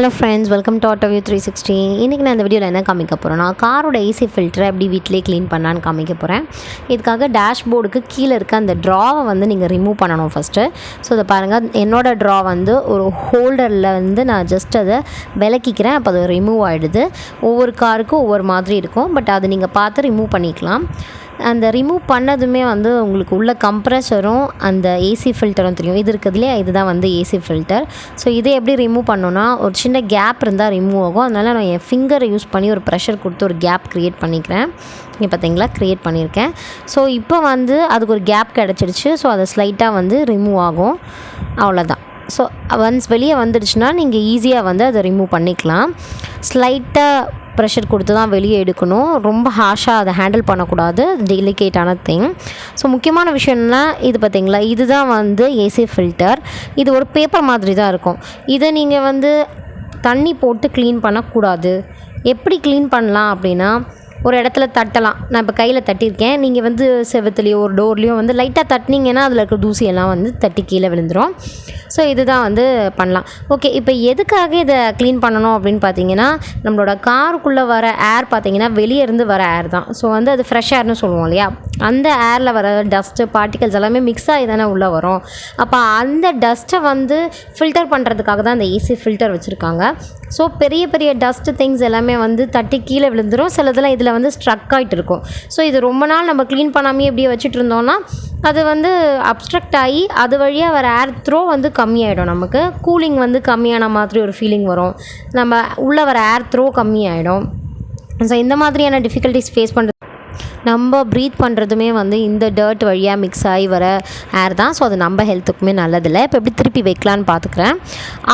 Hello friends, welcome to Autoview 360. இன்றைக்கி நான் இந்த வீடியோவில் என்ன காமிக்க போகிறேன்னா, காரோட ஏசி ஃபில்டரை எப்படி வீட்டிலே க்ளீன் பண்ணான்னு காமிக்க போகிறேன். இதுக்காக டேஷ்போர்டுக்கு கீழே இருக்க அந்த ட்ராவை வந்து நீங்கள் ரிமூவ் பண்ணணும் ஃபஸ்ட்டு. ஸோ இதை பாருங்கள், என்னோடய ட்ரா வந்து ஒரு ஹோல்டரில் வந்து நான் ஜஸ்ட் அதை விலக்கிக்கிறேன். அப்போ அது ரிமூவ் ஆகிடுது. ஒவ்வொரு காருக்கும் ஒவ்வொரு மாதிரி இருக்கும், பட் அது நீங்கள் பார்த்து ரிமூவ் பண்ணிக்கலாம். அந்த ரிமூவ் பண்ணதுமே வந்து உங்களுக்கு உள்ள கம்ப்ரெஷரும் அந்த ஏசி ஃபில்டரும் தெரியும். இது இருக்கிறதுலே இதுதான் வந்து ஏசி ஃபில்டர். ஸோ இதை எப்படி ரிமூவ் பண்ணணுன்னா, ஒரு சின்ன கேப் இருந்தால் ரிமூவ் ஆகும். அதனால் நான் என் ஃபிங்கரை யூஸ் பண்ணி ஒரு ப்ரெஷர் கொடுத்து ஒரு கேப் க்ரியேட் பண்ணிக்கிறேன். இங்கே பார்த்தீங்களா, க்ரியேட் பண்ணியிருக்கேன். ஸோ இப்போ வந்து அதுக்கு ஒரு கேப் கிடச்சிடுச்சு. ஸோ அதை ஸ்லைட்டாக வந்து ரிமூவ் ஆகும். அவ்வளோதான். ஸோ ஒன்ஸ் வெளியே வந்துடுச்சுன்னா நீங்கள் ஈஸியாக வந்து அதை ரிமூவ் பண்ணிக்கலாம். ஸ்லைட்டாக ப்ரெஷர் கொடுத்து தான் வெளியே எடுக்கணும். ரொம்ப ஹார்ஷாக அதை ஹேண்டில் பண்ணக்கூடாது. டெலிகேட்டான திங். ஸோ முக்கியமான விஷயம் என்ன, இது பார்த்திங்களா, இதுதான் வந்து ஏசி ஃபில்டர். இது ஒரு பேப்பர் மாதிரி தான் இருக்கும். இதை நீங்கள் வந்து தண்ணி போட்டு க்ளீன் பண்ணக்கூடாது. எப்படி க்ளீன் பண்ணலாம் அப்படின்னா, ஒரு இடத்துல தட்டலாம். நான் இப்போ கையில் தட்டியிருக்கேன். நீங்கள் வந்து செவத்துலேயோ ஒரு டோர்லேயோ வந்து லைட்டாக தட்டினீங்கன்னா அதில் இருக்க தூசியெல்லாம் வந்து தட்டி கீழே விழுந்துடும். ஸோ இதுதான் வந்து பண்ணலாம். ஓகே, இப்போ எதுக்காக இதை க்ளீன் பண்ணணும் அப்படின்னு பார்த்தீங்கன்னா, நம்மளோட காருக்குள்ளே வர ஏர் பார்த்திங்கன்னா வெளியே இருந்து வர ஏர் தான். ஸோ வந்து அது ஃப்ரெஷ் ஏர்னு சொல்லுவோம் இல்லையா, அந்த ஏரில் வர டஸ்ட்டு பார்ட்டிகல்ஸ் எல்லாமே மிக்ஸ் ஆகி தானே உள்ளே வரும். அப்போ அந்த டஸ்ட்டை வந்து ஃபில்டர் பண்ணுறதுக்காக தான் அந்த ஏசி ஃபில்டர் வச்சுருக்காங்க. ஸோ பெரிய பெரிய டஸ்ட்டு திங்ஸ் எல்லாமே வந்து தட்டி கீழே விழுந்துடும். சிலதெல்லாம் இதில் வந்து ஸ்ட்ரக் ஆகிட்டு இருக்கும். ஸோ இது ரொம்ப நாள் நம்ம க்ளீன் பண்ணாமே எப்படியே வச்சுட்டு இருந்தோம்னா அது வந்து அப்ஸ்ட்ரக்ட் ஆகி அது வழியாக வர ஏர் த்ரோ வந்து கம்மியாயிடும். நமக்கு கூலிங் வந்து கம்மியான மாதிரி ஒரு ஃபீலிங் வரும். நம்ம உள்ளே வர ஏர் த்ரோ கம்மியாயிடும். ஸோ இந்த மாதிரியான டிஃபிகல்ட்டிஸ் ஃபேஸ் பண்ணுறது, நம்ம ப்ரீத் பண்ணுறதுமே வந்து இந்த டர்ட் வழியாக மிக்ஸ் ஆகி வர ஏர் தான். ஸோ அது நம்ம ஹெல்த்துக்குமே நல்லதில்லை. இப்போ எப்படி திருப்பி வைக்கலான்னு பார்த்துக்கிறேன்.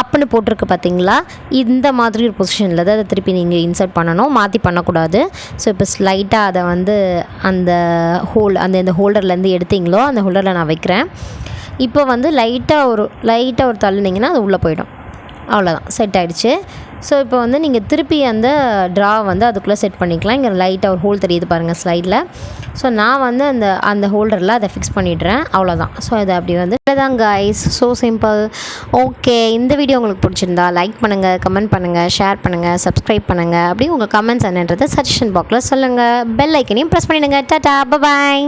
அப்புன்னு போட்டிருக்கு பார்த்தீங்களா, இந்த மாதிரி ஒரு பொசிஷனில் தான் அதை திருப்பி நீங்கள் இன்சர்ட் பண்ணணும், மாற்றி பண்ணக்கூடாது. ஸோ இப்போ ஸ்லைட்டாக அதை வந்து அந்த இந்த ஹோல்டர்லேருந்து எடுத்தீங்களோ அந்த ஹோல்டரில் நான் வைக்கிறேன். இப்போ வந்து லைட்டாக ஒரு தள்ளுனீங்கன்னா அது உள்ளே போயிடும். அவ்வளோதான், செட் ஆகிடுச்சு. ஸோ இப்போ வந்து நீங்கள் திருப்பி அந்த ட்ரா வந்து அதுக்குள்ளே செட் பண்ணிக்கலாம். இங்கே லைட்டாக ஒரு ஹோல் தெரியுது பாருங்கள் ஸ்லைடில். ஸோ நான் வந்து அந்த ஹோல்டரில் அதை ஃபிக்ஸ் பண்ணிடுறேன். அவ்வளோதான். ஸோ இது அப்படி வந்து இதுதான் கைஸ், ஸோ சிம்பிள். ஓகே, இந்த வீடியோ உங்களுக்கு பிடிச்சிருந்தா லைக் பண்ணுங்கள், கமெண்ட் பண்ணுங்கள், ஷேர் பண்ணுங்கள், சப்ஸ்கிரைப் பண்ணுங்கள். அப்படி உங்கள் கமெண்ட்ஸ் என்னன்றதை சஜஷன் பாக்ஸில் சொல்லுங்கள். பெல் ஐக்கனையும் ப்ரெஸ் பண்ணிவிடுங்க. டாடா, பாய்.